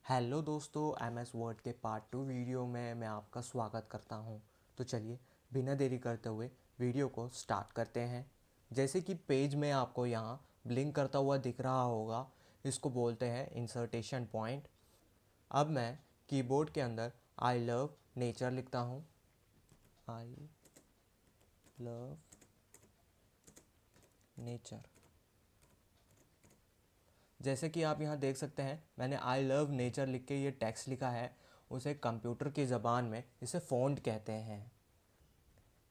Hello दोस्तों, MS word के part 2 video में मैं आपका स्वागत करता हूं। तो चलिए बिना देरी करते हुए वीडियो को स्टार्ट करते हैं। जैसे कि पेज में आपको यहाँ ब्लिंक करता हुआ दिख रहा होगा, इसको बोलते हैं इंसर्टेशन पॉइंट। अब मैं कीबोर्ड के अंदर आई लव नेचर लिखता हूँ। I love nature. जैसे कि आप यहाँ देख सकते हैं, मैंने आई लव नेचर लिख के ये टेक्स्ट लिखा है। उसे कंप्यूटर की ज़बान में इसे फ़ॉन्ट कहते हैं।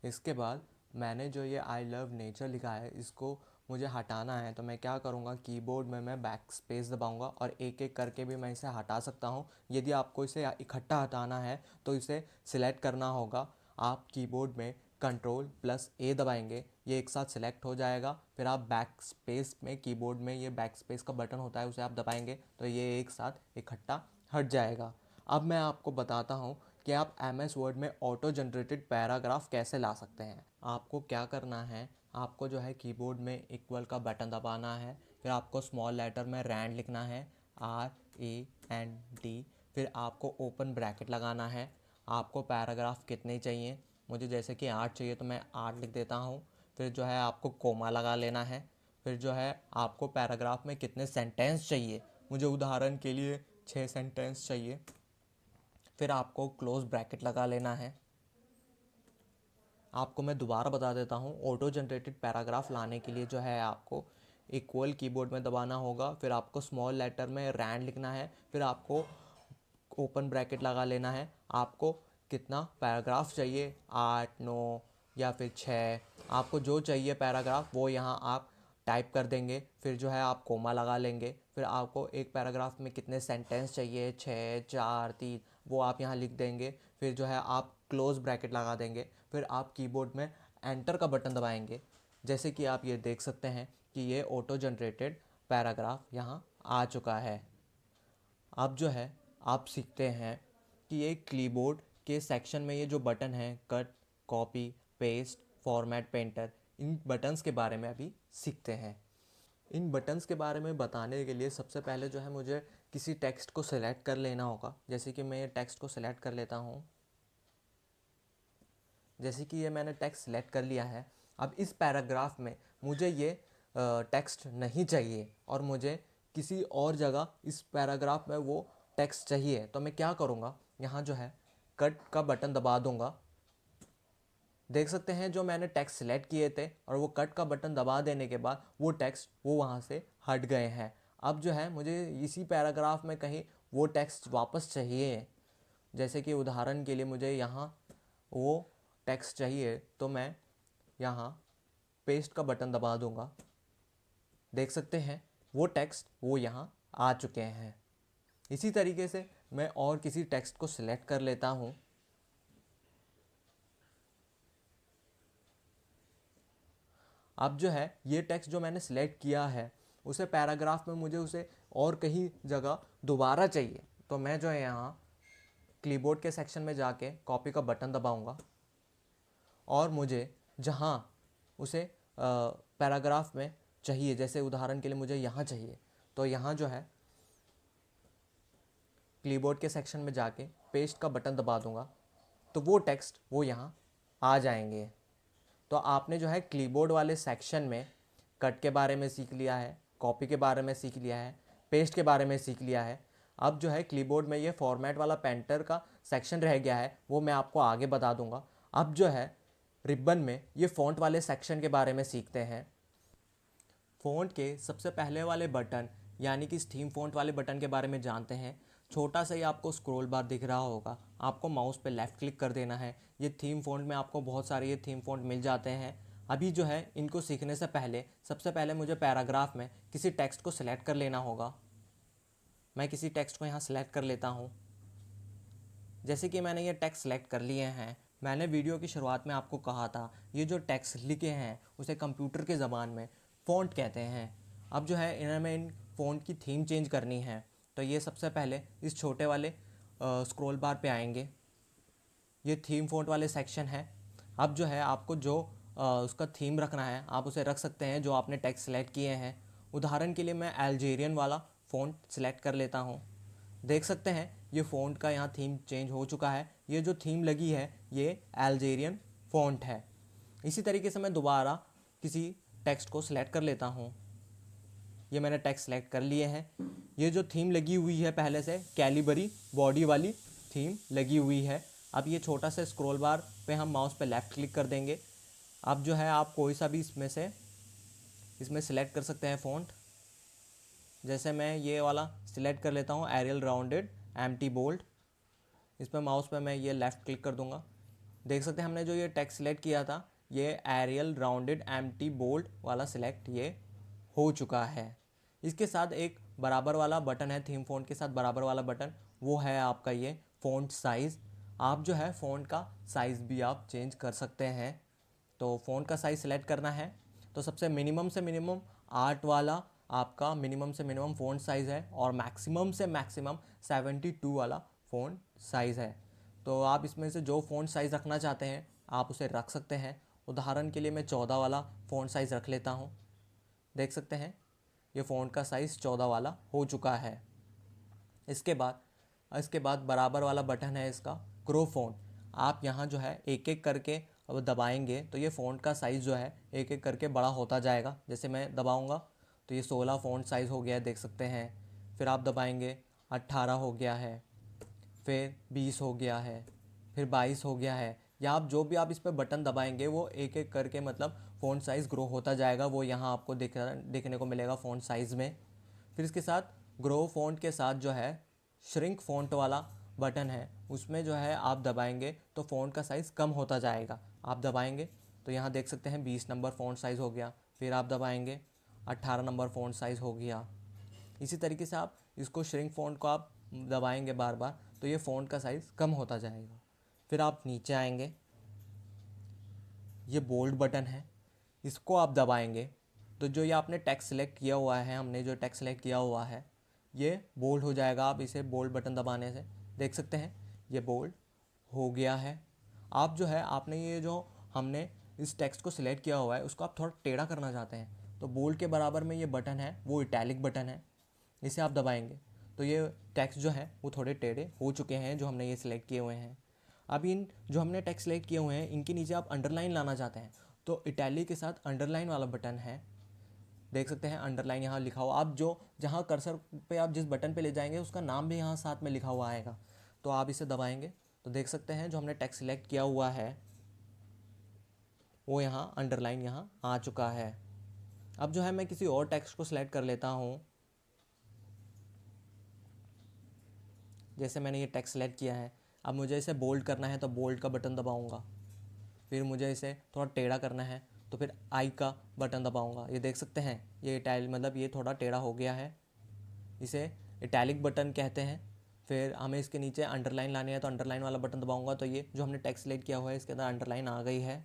इसके बाद मैंने जो ये आई लव नेचर लिखा है, इसको मुझे हटाना है। तो मैं क्या करूँगा, कीबोर्ड में मैं बैक स्पेस दबाऊँगा और एक एक करके भी मैं इसे हटा सकता हूँ। यदि आपको इसे इकट्ठा हटाना है तो इसे सिलेक्ट करना होगा। आप कीबोर्ड में Ctrl+A दबाएंगे, ये एक साथ सिलेक्ट हो जाएगा। फिर आप बैक स्पेस में, कीबोर्ड में ये बैक स्पेस का बटन होता है, उसे आप दबाएंगे तो ये एक साथ इकट्ठा हट जाएगा। अब मैं आपको बताता हूँ कि आप MS वर्ड में ऑटो जनरेटेड पैराग्राफ कैसे ला सकते हैं। आपको क्या करना है, आपको जो है कीबोर्ड में इक्वल का बटन दबाना है। फिर आपको स्मॉल लेटर में रैंड लिखना है, RAND। फिर आपको ओपन ब्रैकेट लगाना है। आपको पैराग्राफ कितने चाहिए, मुझे जैसे कि 8 चाहिए तो मैं 8 लिख देता हूँ। फिर जो है आपको कोमा लगा लेना है। फिर जो है आपको पैराग्राफ में कितने सेंटेंस चाहिए, मुझे उदाहरण के लिए 6 सेंटेंस चाहिए। फिर आपको क्लोज ब्रैकेट लगा लेना है। आपको मैं दोबारा बता देता हूँ, ऑटो जनरेटेड पैराग्राफ लाने के लिए जो है आपको इक्वल कीबोर्ड में दबाना होगा। फिर आपको स्मॉल लेटर में रैंड लिखना है। फिर आपको ओपन ब्रैकेट लगा लेना है। आपको कितना पैराग्राफ चाहिए, 8, 9 या फिर 6, आपको जो चाहिए पैराग्राफ वो यहाँ आप टाइप कर देंगे। फिर जो है आप कोमा लगा लेंगे। फिर आपको एक पैराग्राफ में कितने सेंटेंस चाहिए, 6, 4, 3, वो आप यहाँ लिख देंगे। फिर जो है आप क्लोज ब्रैकेट लगा देंगे। फिर आप कीबोर्ड में एंटर का बटन दबाएंगे। जैसे कि आप ये देख सकते हैं कि ये ऑटो जनरेटेड पैराग्राफ यहाँ आ चुका है। अब जो है आप सीखते हैं कि ये कीबोर्ड के सेक्शन में ये जो बटन है, cut, copy, paste, format, painter, इन बटन्स के बारे में अभी सीखते हैं। इन बटन्स के बारे में बताने के लिए सबसे पहले जो है मुझे किसी टेक्स्ट को सिलेक्ट कर लेना होगा। जैसे कि मैं ये टेक्स्ट को सिलेक्ट कर लेता हूँ। जैसे कि ये मैंने टेक्स्ट सिलेक्ट कर लिया है। अब इस पैराग्राफ में मुझे ये टेक्स्ट नहीं चाहिए और मुझे किसी और जगह इस पैराग्राफ में वो टेक्स्ट चाहिए। तो मैं क्या करूँगा, यहाँ जो है कट का बटन दबा दूँगा। देख सकते हैं जो मैंने टेक्स्ट सिलेक्ट किए थे और वो कट का बटन दबा देने के बाद वो टेक्स्ट वो वहाँ से हट गए हैं। अब जो है मुझे इसी पैराग्राफ में कहीं वो टेक्स्ट वापस चाहिए। जैसे कि उदाहरण के लिए मुझे यहाँ वो टेक्स्ट चाहिए, तो मैं यहाँ पेस्ट का बटन दबा दूँगा। देख सकते हैं वो टेक्स्ट वो यहाँ आ चुके हैं। इसी तरीके से मैं और किसी टेक्स्ट को सिलेक्ट कर लेता हूँ। अब जो है ये टेक्स्ट जो मैंने सिलेक्ट किया है, उसे पैराग्राफ में मुझे उसे और कहीं जगह दोबारा चाहिए। तो मैं जो है यहाँ कीबोर्ड के सेक्शन में जाके कॉपी का बटन दबाऊँगा और मुझे जहाँ उसे पैराग्राफ में चाहिए, जैसे उदाहरण के लिए मुझे यहाँ चाहिए, तो यहाँ जो है कीबोर्ड के सेक्शन में जाके पेस्ट का बटन दबा दूँगा तो वो टेक्स्ट वो यहाँ आ जाएंगे। तो आपने जो है कीबोर्ड वाले सेक्शन में कट के बारे में सीख लिया है, कॉपी के बारे में सीख लिया है, पेस्ट के बारे में सीख लिया है। अब जो है कीबोर्ड में ये फॉर्मेट वाला पेंटर का सेक्शन रह गया है, वो मैं आपको आगे बता दूंगा। अब जो है रिबन में ये फ़ॉन्ट वाले सेक्शन के बारे में सीखते हैं। फ़ॉन्ट के सबसे पहले वाले बटन यानी कि इस थीम फ़ॉन्ट वाले बटन के बारे में जानते हैं। छोटा सा ही आपको स्क्रॉल बार दिख रहा होगा, आपको माउस पे लेफ़्ट क्लिक कर देना है। ये थीम फ़ॉन्ट में आपको बहुत सारे ये थीम फ़ॉन्ट मिल जाते हैं। अभी जो है इनको सीखने से पहले सबसे पहले मुझे पैराग्राफ में किसी टेक्स्ट को सिलेक्ट कर लेना होगा। मैं किसी टेक्स्ट को यहाँ सिलेक्ट कर लेता हूँ। जैसे कि मैंने ये टेक्स्ट सेलेक्ट कर लिए हैं, मैंने वीडियो की शुरुआत में आपको कहा था ये जो टेक्स्ट लिखे हैं उसे कंप्यूटर के ज़बान में फ़ॉन्ट कहते हैं। अब जो है इन्हें में इन फ़ॉन्ट की थीम चेंज करनी है। तो ये सबसे पहले इस छोटे वाले स्क्रॉल बार पे आएंगे, ये थीम फ़ॉन्ट वाले सेक्शन है। अब जो है आपको जो उसका थीम रखना है आप उसे रख सकते हैं जो आपने टेक्स्ट सेलेक्ट किए हैं। उदाहरण के लिए मैं अल्जेरियन वाला फ़ॉन्ट सेलेक्ट कर लेता हूँ। देख सकते हैं ये फ़ॉन्ट का यहाँ थीम चेंज हो चुका है। ये जो थीम लगी है ये अल्जेरियन फ़ॉन्ट है। इसी तरीके से मैं दोबारा किसी टेक्स्ट को सिलेक्ट कर लेता हूँ। ये मैंने टेक्स्ट सेलेक्ट कर लिए हैं। ये जो थीम लगी हुई है पहले से कैलिबरी बॉडी वाली थीम लगी हुई है। अब ये छोटा सा स्क्रॉल बार पे हम माउस पे लेफ़्ट क्लिक कर देंगे। अब जो है आप कोई सा भी इसमें सेलेक्ट कर सकते हैं फ़ॉन्ट। जैसे मैं ये वाला सिलेक्ट कर लेता हूँ, एरियल राउंडेड एम्प्टी बोल्ड। इस पर माउस पे मैं ये लेफ़्ट क्लिक कर दूंगा। देख सकते हैं हमने जो ये टेक्स्ट सिलेक्ट किया था ये एरियल राउंडेड एम्प्टी बोल्ड वाला सिलेक्ट ये हो चुका है। इसके साथ एक बराबर वाला बटन है थीम फ़ॉन्ट के साथ बराबर वाला बटन, वो है आपका ये फ़ॉन्ट साइज़। आप जो है फ़ॉन्ट का साइज़ भी आप चेंज कर सकते हैं। तो फ़ॉन्ट का साइज़ सेलेक्ट करना है तो सबसे मिनिमम से मिनिमम 8 वाला आपका मिनिमम से मिनिमम फ़ॉन्ट साइज़ है और मैक्सिमम से मैक्सिमम 72 वाला फ़ॉन्ट साइज़ है। तो आप इसमें से जो फ़ॉन्ट साइज़ रखना चाहते हैं आप उसे रख सकते हैं। उदाहरण के लिए मैं 14 वाला फ़ॉन्ट साइज़ रख लेता हूँ। देख सकते हैं ये फ़ॉन्ट का साइज़ 14 वाला हो चुका है। इसके बाद बराबर वाला बटन है इसका ग्रो फ़ॉन्ट। आप यहाँ जो है एक एक करके अब दबाएंगे तो ये फ़ॉन्ट का साइज़ जो है एक एक करके बड़ा होता जाएगा। जैसे मैं दबाऊँगा तो ये 16 फ़ॉन्ट साइज़ हो गया है, देख सकते हैं। फिर आप दबाएंगे 18 हो गया है, फिर 20 हो गया है, फिर 22 हो गया है। या आप जो भी आप इस पर बटन दबाएंगे वो एक एक करके मतलब फ़ॉन्ट साइज़ ग्रो होता जाएगा। वो यहाँ आपको देखने को मिलेगा फ़ॉन्ट साइज़ में। फिर इसके साथ ग्रो फ़ॉन्ट के साथ जो है श्रिंक फ़ॉन्ट वाला बटन है, उसमें जो है आप दबाएंगे तो फ़ॉन्ट का साइज़ कम होता जाएगा। आप दबाएंगे तो यहाँ देख सकते हैं 20 नंबर फ़ॉन्ट साइज़ हो गया। फिर आप दबाएंगे 18 नंबर फ़ॉन्ट साइज़ हो गया। इसी तरीके से आप इसको श्रिंक फ़ॉन्ट को आप दबाएंगे बार बार तो ये फ़ॉन्ट का साइज़ कम होता जाएगा। फिर आप नीचे आएंगे, ये बोल्ड बटन है, इसको आप दबाएंगे तो जो ये आपने टेक्स्ट सेलेक्ट किया हुआ है, हमने जो टेक्स्ट सेलेक्ट किया हुआ है ये बोल्ड हो जाएगा। आप इसे बोल्ड बटन दबाने से देख सकते हैं ये बोल्ड हो गया है। आप जो है आपने ये जो हमने इस टेक्स्ट को सिलेक्ट किया हुआ है उसको आप थोड़ा टेढ़ा करना चाहते हैं तो बोल्ड के बराबर में ये बटन है वो इटैलिक बटन है, इसे आप दबाएंगे तो ये टेक्स्ट जो है वो थोड़े टेढ़े हो चुके हैं जो हमने ये सिलेक्ट किए हुए हैं। अब इन जो हमने टेक्स्ट सेलेक्ट किए हुए हैं इनके नीचे आप अंडरलाइन लाना चाहते हैं तो इटैलिक के साथ अंडरलाइन वाला बटन है, देख सकते हैं अंडरलाइन यहाँ लिखा हुआ। आप जो जहाँ कर्सर पे आप जिस बटन पे ले जाएंगे उसका नाम भी यहाँ साथ में लिखा हुआ आएगा। तो आप इसे दबाएंगे तो देख सकते हैं जो हमने टेक्स्ट सिलेक्ट किया हुआ है वो यहाँ अंडरलाइन यहाँ आ चुका है। अब जो है मैं किसी और टेक्स्ट को सिलेक्ट कर लेता हूँ। जैसे मैंने ये टेक्स्ट सेलेक्ट किया है, अब मुझे इसे बोल्ड करना है तो बोल्ड का बटन दबाऊंगा। फिर मुझे इसे थोड़ा टेढ़ा करना है तो फिर आई का बटन दबाऊंगा। ये देख सकते हैं ये इटैलिक मतलब ये थोड़ा टेढ़ा हो गया है, इसे इटैलिक बटन कहते हैं। फिर हमें इसके नीचे अंडरलाइन लानी है तो अंडरलाइन वाला बटन दबाऊंगा तो ये जो हमने टेक्स्ट सेलेक्ट किया हुआ है इसके अंदर अंडरलाइन आ गई है।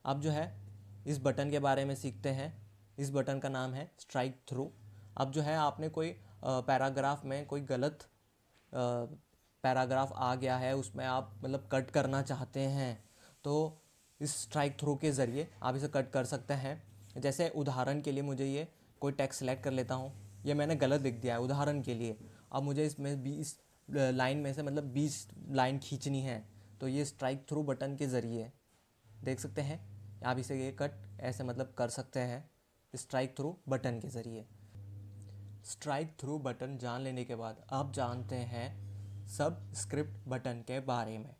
अब जो है इस बटन के बारे में सीखते हैं। इस बटन का नाम है स्ट्राइक थ्रू। अब जो है आपने कोई पैराग्राफ में कोई गलत पैराग्राफ आ गया है उसमें आप मतलब कट करना चाहते हैं तो इस स्ट्राइक थ्रू के ज़रिए आप इसे कट कर सकते हैं। जैसे उदाहरण के लिए मुझे ये कोई टेक्स्ट सेलेक्ट कर लेता हूँ, ये मैंने गलत लिख दिया है उदाहरण के लिए। अब मुझे इसमें 20 लाइन में से मतलब 20 लाइन खींचनी है तो ये स्ट्राइक थ्रू बटन के ज़रिए देख सकते हैं आप इसे ये कट ऐसे मतलब कर सकते हैं स्ट्राइक थ्रू बटन के ज़रिए। स्ट्राइक थ्रू बटन जान लेने के बाद आप जानते हैं सब स्क्रिप्ट बटन के बारे में।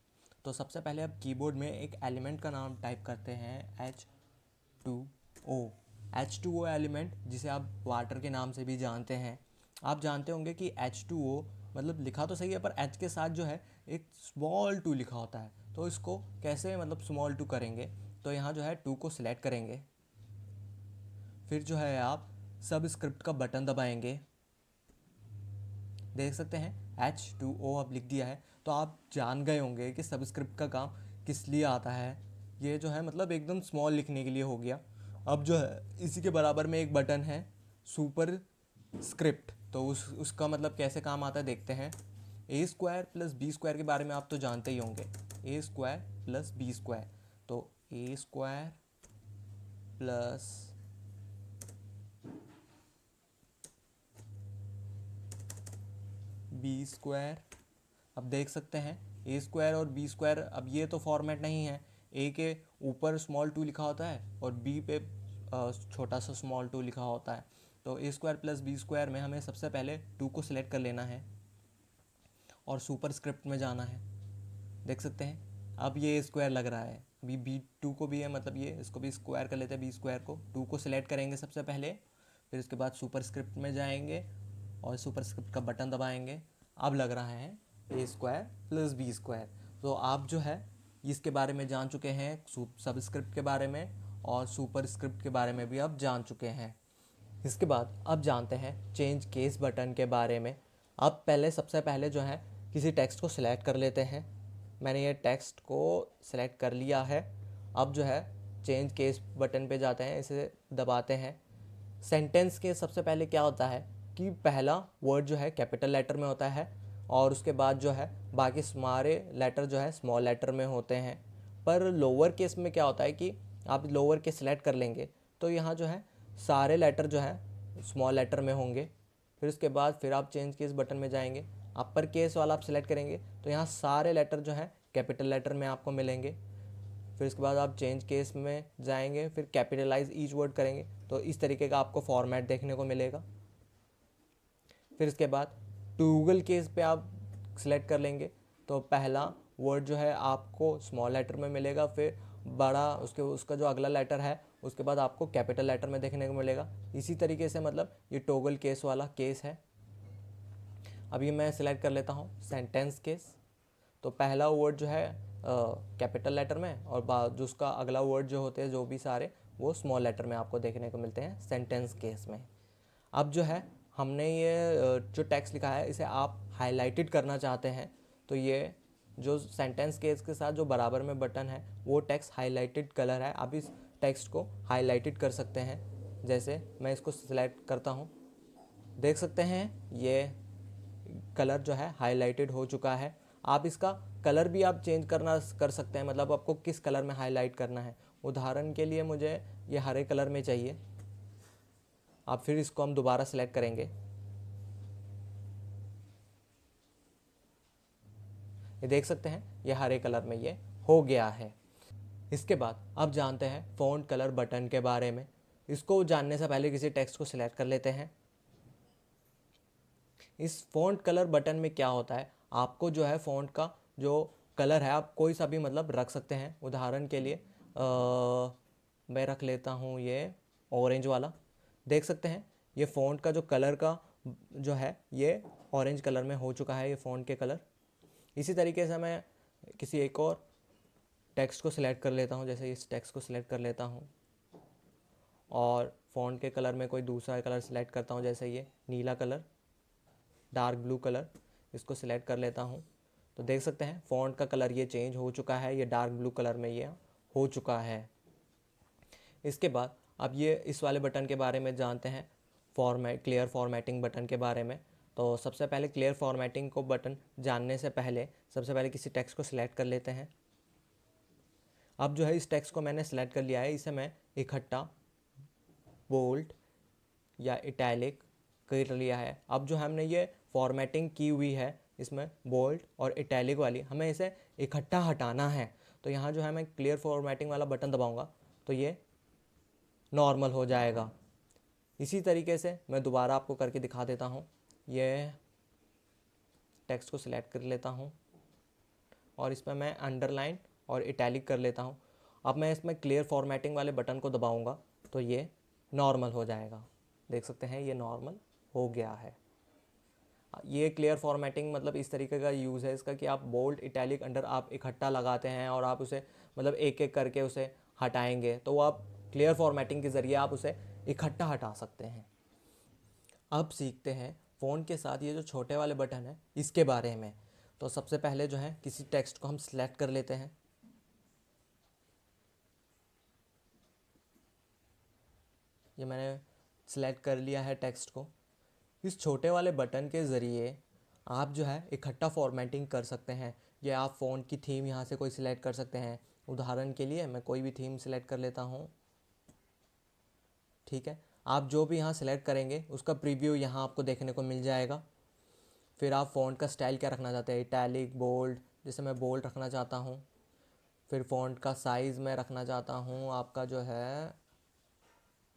तो सबसे पहले आप कीबोर्ड में एक एलिमेंट का नाम टाइप करते हैं H2O। H2O एलिमेंट जिसे आप वाटर के नाम से भी जानते हैं। आप जानते होंगे कि H2O मतलब लिखा तो सही है पर H के साथ जो है एक स्मॉल टू लिखा होता है। तो इसको कैसे मतलब स्मॉल टू करेंगे तो यहाँ जो है टू को सिलेक्ट करेंगे। फिर जो है आप सब स्क्रिप्ट का बटन दबाएंगे, देख सकते हैं H2O अब लिख दिया है। तो आप जान गए होंगे कि सबस्क्रिप्ट का काम किस लिए आता है। ये जो है मतलब एकदम स्मॉल लिखने के लिए हो गया। अब जो है इसी के बराबर में एक बटन है सुपर स्क्रिप्ट। तो उसका मतलब कैसे काम आता है देखते हैं। ए स्क्वायर प्लस बी स्क्वायर के बारे में आप तो जानते ही होंगे, ए स्क्वायर प्लस बी स्क्वायर। तो ए स्क्वायर प्लस बी स्क्वायर। अब देख सकते हैं ए स्क्वायर और बी स्क्वायर, अब ये तो फॉर्मेट नहीं है, ए के ऊपर स्मॉल टू लिखा होता है और बी पे छोटा सा स्मॉल टू लिखा होता है। तो ए स्क्वायर प्लस बी स्क्वायर में हमें सबसे पहले टू को सिलेक्ट कर लेना है और सुपर स्क्रिप्ट में जाना है। देख सकते हैं अब ये स्क्वायर लग रहा है, अभी बी टू को भी है, मतलब ये इसको भी स्क्वायर कर लेते हैं, बी स्क्वायर को टू को सिलेक्ट करेंगे सबसे पहले, फिर उसके बाद सुपर स्क्रिप्ट में जाएंगे और सुपर स्क्रिप्ट का बटन दबाएंगे। अब लग रहा है ए स्क्वायर प्लस बी स्क्वायर। तो आप जो है इसके बारे में जान चुके हैं, सबस्क्रिप्ट के बारे में और सुपर स्क्रिप्ट के बारे में भी आप जान चुके हैं। इसके बाद अब जानते हैं चेंज केस बटन के बारे में। अब पहले सबसे पहले जो है किसी टेक्स्ट को सिलेक्ट कर लेते हैं। मैंने ये टेक्स्ट को सिलेक्ट कर लिया है। अब जो है चेंज केस बटन पे जाते हैं, इसे दबाते हैं। सेंटेंस के सबसे पहले क्या होता है कि पहला वर्ड जो है कैपिटल लेटर में होता है और उसके बाद जो है बाकी सारे लेटर जो है स्मॉल लेटर में होते हैं। पर लोअर केस में क्या होता है कि आप लोअर केस सेलेक्ट कर लेंगे तो यहाँ जो है सारे लेटर जो है स्मॉल लेटर में होंगे। फिर उसके बाद फिर आप चेंज केस बटन में जाएंगे, अपर केस वाला आप सेलेक्ट करेंगे तो यहाँ सारे लेटर जो है कैपिटल लेटर में आपको मिलेंगे। फिर उसके बाद आप चेंज केस में जाएंगे, फिर कैपिटलाइज ईच वर्ड करेंगे तो इस तरीके का आपको फॉर्मेट देखने को मिलेगा। फिर इसके बाद टूगल केस पे आप सिलेक्ट कर लेंगे तो पहला वर्ड जो है आपको स्मॉल लेटर में मिलेगा, फिर बड़ा उसका जो अगला लेटर है उसके बाद आपको कैपिटल लेटर में देखने को मिलेगा। इसी तरीके से मतलब ये टॉगल केस वाला केस है। अभी मैं सिलेक्ट कर लेता हूँ सेंटेंस केस। तो पहला वर्ड जो है कैपिटल लेटर में और जो उसका अगला वर्ड जो होते हैं जो भी सारे वो स्मॉल लेटर में आपको देखने को मिलते हैं सेंटेंस केस में। अब जो है हमने ये जो टेक्स्ट लिखा है इसे आप हाईलाइटेड करना चाहते हैं तो ये जो सेंटेंस केस के साथ जो बराबर में बटन है वो टेक्स्ट हाईलाइटेड कलर है, आप इस टेक्स्ट को हाईलाइटेड कर सकते हैं। जैसे मैं इसको सिलेक्ट करता हूँ, देख सकते हैं ये कलर जो है हाईलाइटेड हो चुका है। आप इसका कलर भी आप चेंज कर सकते हैं, मतलब आपको किस कलर में हाईलाइट करना है। उदाहरण के लिए मुझे ये हरे कलर में चाहिए। अब फिर इसको हम दोबारा सेलेक्ट करेंगे, ये देख सकते हैं ये हरे कलर में ये हो गया है। इसके बाद अब जानते हैं फ़ॉन्ट कलर बटन के बारे में। इसको जानने से पहले किसी टेक्स्ट को सिलेक्ट कर लेते हैं। इस फ़ॉन्ट कलर बटन में क्या होता है, आपको जो है फ़ॉन्ट का जो कलर है आप कोई सा भी मतलब रख सकते हैं। उदाहरण के लिए मैं रख लेता हूँ ये ऑरेंज वाला। देख सकते हैं ये फ़ॉन्ट का जो कलर का जो है ये ऑरेंज कलर में हो चुका है ये फ़ॉन्ट के कलर। इसी तरीके से मैं किसी एक और टेक्स्ट को सिलेक्ट कर लेता हूँ, जैसे इस टेक्स्ट को सिलेक्ट कर लेता हूँ और फ़ॉन्ट के कलर में कोई दूसरा कलर सिलेक्ट करता हूँ, जैसे ये नीला कलर, डार्क ब्लू कलर, इसको सिलेक्ट कर लेता हूँ। तो देख सकते हैं फ़ॉन्ट का कलर ये चेंज हो चुका है, ये डार्क ब्लू कलर में ये हो चुका है। इसके बाद अब ये इस वाले बटन के बारे में जानते हैं, क्लियर फॉर्मेटिंग बटन के बारे में। तो सबसे पहले क्लियर फॉर्मेटिंग को बटन जानने से पहले सबसे पहले किसी टेक्स्ट को सिलेक्ट कर लेते हैं। अब जो है इस टेक्स्ट को मैंने सेलेक्ट कर लिया है, इसे मैं इकट्ठा बोल्ड या इटैलिक कर लिया है। अब जो हमने ये फॉर्मेटिंग की हुई है इसमें बोल्ड और इटैलिक वाली, हमें इसे इकट्ठा हटाना है। तो यहाँ जो है मैं क्लियर फॉर्मेटिंग वाला बटन दबाऊंगा तो ये नॉर्मल हो जाएगा। इसी तरीके से मैं दोबारा आपको करके दिखा देता हूँ। ये टेक्स्ट को सिलेक्ट कर लेता हूँ और इसमें मैं अंडरलाइन और इटैलिक कर लेता हूँ। अब मैं इसमें क्लियर फॉर्मेटिंग वाले बटन को दबाऊंगा तो ये नॉर्मल हो जाएगा। देख सकते हैं ये नॉर्मल हो गया है। ये क्लियर फॉर्मेटिंग मतलब इस तरीके का यूज़ है इसका कि आप बोल्ड इटैलिक अंडर आप इकट्ठा लगाते हैं और आप उसे मतलब एक एक करके उसे हटाएंगे तो आप क्लियर फॉर्मेटिंग के ज़रिए आप उसे इकट्ठा हटा सकते हैं। अब सीखते हैं फ़ॉन्ट के साथ ये जो छोटे वाले बटन है इसके बारे में। तो सबसे पहले जो है किसी टेक्स्ट को हम सिलेक्ट कर लेते हैं। ये मैंने सिलेक्ट कर लिया है टेक्स्ट को। इस छोटे वाले बटन के ज़रिए आप जो है इकट्ठा फॉर्मेटिंग कर सकते हैं। या आप फ़ॉन्ट की थीम यहाँ से कोई सिलेक्ट कर सकते हैं। उदाहरण के लिए मैं कोई भी थीम सिलेक्ट कर लेता हूँ, ठीक है। आप जो भी यहाँ सिलेक्ट करेंगे उसका प्रीव्यू यहाँ आपको देखने को मिल जाएगा। फिर आप फ़ॉन्ट का स्टाइल क्या रखना चाहते हैं, इटैलिक, बोल्ड, जैसे मैं बोल्ड रखना चाहता हूँ। फिर फ़ॉन्ट का साइज़ मैं रखना चाहता हूँ आपका जो है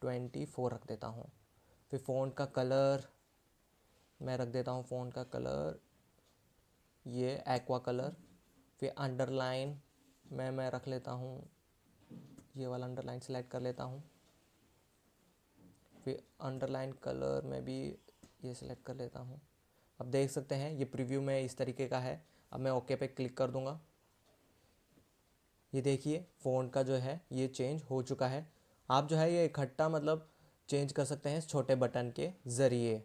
24 रख देता हूँ। फिर फ़ॉन्ट का कलर मैं रख देता हूँ, फ़ॉन्ट का कलर ये एक्वा कलर। फिर अंडरलाइन मैं रख लेता हूँ, ये वाला अंडरलाइन सेलेक्ट कर लेता हूँ। फिर अंडरलाइन कलर में भी ये सिलेक्ट कर लेता हूँ। अब देख सकते हैं ये प्रीव्यू में इस तरीके का है। अब मैं ओके पे क्लिक कर दूँगा। ये देखिए फ़ॉन्ट का जो है ये चेंज हो चुका है। आप जो है ये इकट्ठा मतलब चेंज कर सकते हैं इस छोटे बटन के ज़रिए।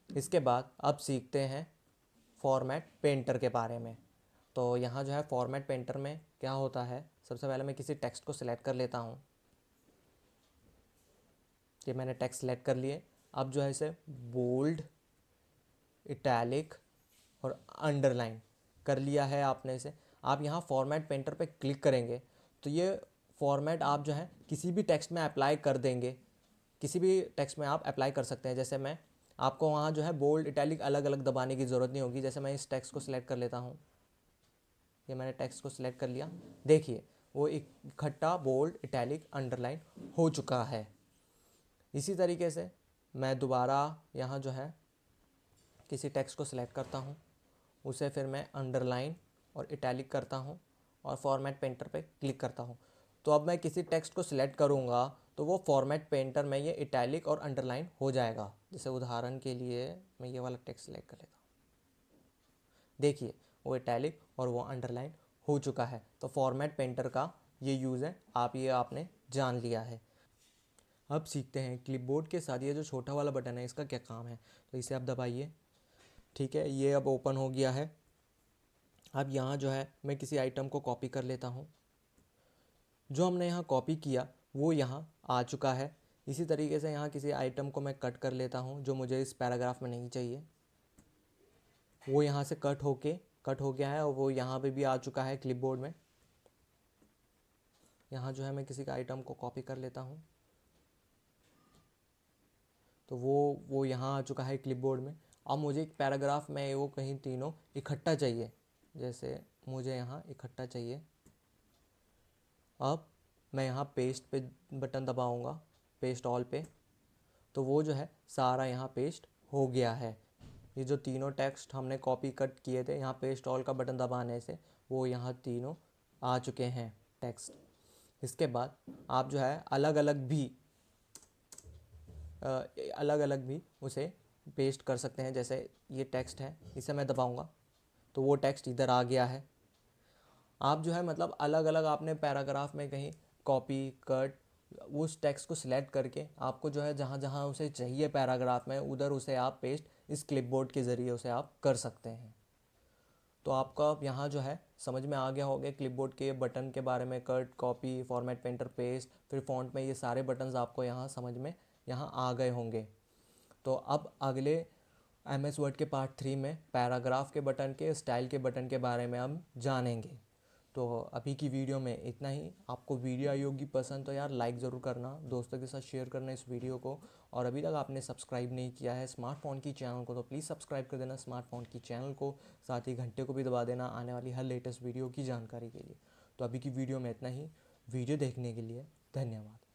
इसके बाद अब सीखते हैं फॉर्मेट पेंटर के बारे में। तो यहाँ जो है फॉर्मेट पेंटर में क्या होता है, सबसे पहले मैं किसी टेक्स्ट को सिलेक्ट कर लेता हूँ। ये मैंने टेक्स्ट सेलेक्ट कर लिए। अब जो है इसे बोल्ड, इटैलिक और अंडरलाइन कर लिया है आपने इसे। आप यहाँ फॉर्मेट पेंटर पे क्लिक करेंगे तो ये फॉर्मेट आप जो है किसी भी टेक्स्ट में अप्लाई कर देंगे, किसी भी टेक्स्ट में आप अप्लाई कर सकते हैं। जैसे मैं आपको वहाँ जो है बोल्ड इटैलिक अलग अलग दबाने की ज़रूरत नहीं होगी। जैसे मैं इस टेक्स्ट को सिलेक्ट कर लेता हूँ, ये मैंने टेक्स्ट को सिलेक्ट कर लिया, देखिए वो इकट्ठा बोल्ड इटैलिक अंडरलाइन हो चुका है। इसी तरीके से मैं दोबारा यहाँ जो है किसी टेक्स्ट को सिलेक्ट करता हूँ, उसे फिर मैं अंडरलाइन और इटैलिक करता हूँ और फॉर्मेट पेंटर पे क्लिक करता हूँ। तो अब मैं किसी टेक्स्ट को सिलेक्ट करूँगा तो वो फॉर्मेट पेंटर में ये इटैलिक और अंडरलाइन हो जाएगा। जैसे उदाहरण के लिए मैं ये वाला टेक्स्ट सिलेक्ट कर लेता हूँ, देखिए वो इटैलिक और वो अंडरलाइन हो चुका है। तो फॉर्मेट पेंटर का ये यूज़ है, आपने जान लिया है। अब सीखते हैं क्लिपबोर्ड के साथ ये जो छोटा वाला बटन है इसका क्या काम है। तो इसे आप दबाइए, ठीक है, ये अब ओपन हो गया है। अब यहाँ जो है मैं किसी आइटम को कॉपी कर लेता हूँ। जो हमने यहाँ कॉपी किया वो यहाँ आ चुका है। इसी तरीके से यहाँ किसी आइटम को मैं कट कर लेता हूँ जो मुझे इस पैराग्राफ में नहीं चाहिए, वो यहाँ से कट हो गया है और वो यहाँ पे भी आ चुका है क्लिपबोर्ड में। यहाँ जो है मैं किसी का आइटम को कॉपी कर लेता हूँ तो वो यहाँ आ चुका है क्लिपबोर्ड में। अब मुझे एक पैराग्राफ में वो कहीं तीनों इकट्ठा चाहिए, जैसे मुझे यहाँ इकट्ठा चाहिए। अब मैं यहाँ पेस्ट पे बटन दबाऊँगा, पेस्ट ऑल पे, तो वो जो है सारा यहाँ पेस्ट हो गया है। ये जो तीनों टेक्स्ट हमने कॉपी कट किए थे, यहाँ पेस्ट ऑल का बटन दबाने से वो यहाँ तीनों आ चुके हैं टेक्स्ट। इसके बाद आप जो है अलग अलग भी उसे पेस्ट कर सकते हैं। जैसे ये टेक्स्ट है, इसे मैं दबाऊँगा तो वो टेक्स्ट इधर आ गया है। आप जो है मतलब अलग अलग आपने पैराग्राफ में कहीं कॉपी कट उस टेक्स्ट को सिलेक्ट करके आपको जो है जहाँ जहाँ उसे चाहिए पैराग्राफ में उधर उसे आप पेस्ट इस क्लिपबोर्ड के ज़रिए उसे आप कर सकते हैं। तो आपका यहाँ जो है समझ में आ गया होगा क्लिपबोर्ड के बटन के बारे में, cut, copy, format, painter, paste, फिर फॉन्ट में ये सारे बटन्स आपको यहाँ समझ में यहाँ आ गए होंगे। तो अब अगले MS वर्ड के पार्ट 3 में पैराग्राफ के बटन के, स्टाइल के बटन के बारे में हम जानेंगे। तो अभी की वीडियो में इतना ही। आपको वीडियो आई होगी पसंद तो यार लाइक ज़रूर करना, दोस्तों के साथ शेयर करना इस वीडियो को। और अभी तक आपने सब्सक्राइब नहीं किया है स्मार्टफोन की चैनल को तो प्लीज़ सब्सक्राइब कर देना स्मार्टफोन की चैनल को, साथ ही घंटे को भी दबा देना आने वाली हर लेटेस्ट वीडियो की जानकारी के लिए। तो अभी की वीडियो में इतना ही। वीडियो देखने के लिए धन्यवाद।